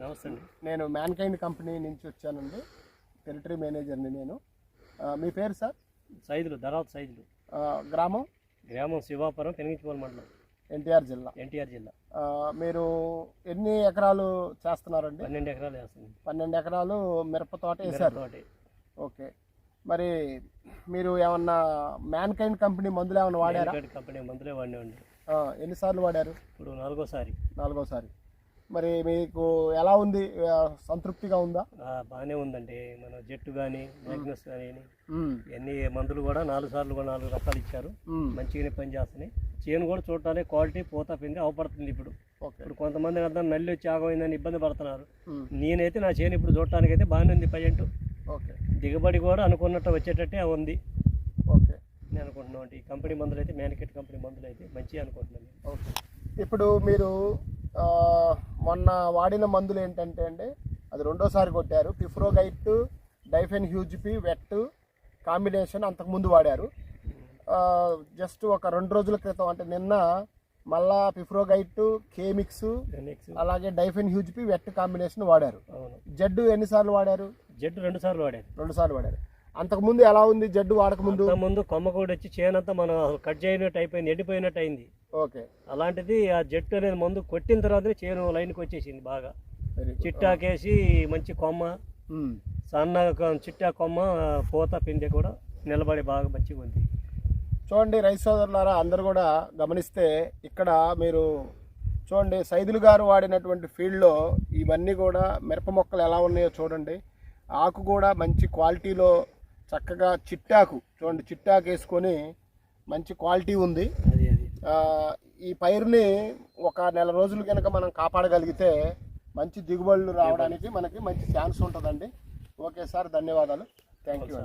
నమస్తే అండి. నేను మ్యాన్కైండ్ కంపెనీ నుంచి వచ్చానండి. టెరిటరీ మేనేజర్ని నేను. మీ పేరు సార్? సైదులు ధరావత్ సైదులు. గ్రామం శివాపురం, పెనగించిపోల మండలం, ఎన్టీఆర్ జిల్లా. మీరు ఎన్ని ఎకరాలు చేస్తున్నారండి? 12 ఎకరాలు వేస్తుంది. 12 ఎకరాలు మిరప తోట వేశారు. ఓకే, మరి మీరు ఏమన్నా మ్యాన్కైండ్ కంపెనీ మందులు ఏమైనా వాడారా? కంపెనీ మందులే వాడినామండి. ఎన్నిసార్లు వాడారు? ఇప్పుడు నాలుగోసారి. మరి మీకు ఎలా ఉంది? సంతృప్తిగా ఉందా? బాగానే ఉందండి. మన జెట్టు కానీ మ్యాగ్నస్ కానీ అన్ని మందులు కూడా 4 సార్లు 4 రకాలు ఇచ్చారు. మంచిగానే పనిచేస్తున్నాయి. చేను కూడా చూడటానికి క్వాలిటీ పూత పిండి అవపడుతుంది. ఇప్పుడు కొంతమంది అర్థం నల్లి వచ్చి ఆగమైందని ఇబ్బంది పడుతున్నారు. నేనైతే నా చేను ఇప్పుడు చూడటానికి అయితే బాగానే ఉంది. ప్రజెంట్ దిగుబడి కూడా అనుకున్నట్టు వచ్చేటట్టే ఉంది. ఓకే, నేను అనుకుంటున్నాను. ఈ కంపెనీ మందులు అయితే మ్యాన్కైండ్ కంపెనీ మందులు అయితే మంచిగా అనుకుంటున్నాను. ఓకే, ఇప్పుడు మీరు మొన్న వాడిన మందులు ఏంటంటే అండి, అది రెండోసారి కొట్టారు. పిఫ్రోగైట్, డైఫెన్ హ్యూజ్పి, వెట్ కాంబినేషన్ అంతకుముందు వాడారు. జస్ట్ ఒక 2 రోజుల క్రితం అంటే నిన్న మళ్ళా పిఫ్రోగైట్, కేమిక్స్, అలాగే డైఫెన్ హ్యూజ్పి, వెట్ కాంబినేషన్ వాడారు. జడ్డు ఎన్నిసార్లు వాడారు? జడ్డు 2 సార్లు వాడారు. అంతకుముందు ఎలా ఉంది జడ్డు వాడకముందు? కొమ్మ కూడా వచ్చి చేనంతా మనం కట్ చేయనట్టు అయిపోయింది, ఎండిపోయినట్టు అయింది. ఓకే, అలాంటిది ఆ జట్టు అనేది మందు కొట్టిన తర్వాత చేను లైన్కి వచ్చేసింది. బాగా చిట్టాకేసి మంచి కొమ్మ, సన్న చిట్టా కొమ్మ, పూత పిండి కూడా నిలబడి బాగా మంచిగా ఉంది. చూడండి రైతు సోదరులారా, అందరు కూడా గమనిస్తే ఇక్కడ మీరు చూడండి, సైదులు గారు వాడినటువంటి ఫీల్డ్లో ఇవన్నీ కూడా మిరప మొక్కలు ఎలా ఉన్నాయో చూడండి. ఆకు కూడా మంచి క్వాలిటీలో చక్కగా చిట్టాకు చూడండి, చిట్టాకు వేసుకొని మంచి క్వాలిటీ ఉంది. ఈ పైరుని ఒక నెల రోజులు కనుక మనం కాపాడగలిగితే మంచి దిగుబడులు రావడానికి మనకి మంచి ఛాన్స్ ఉంటుందండి. ఓకే సార్, ధన్యవాదాలు. Thank you.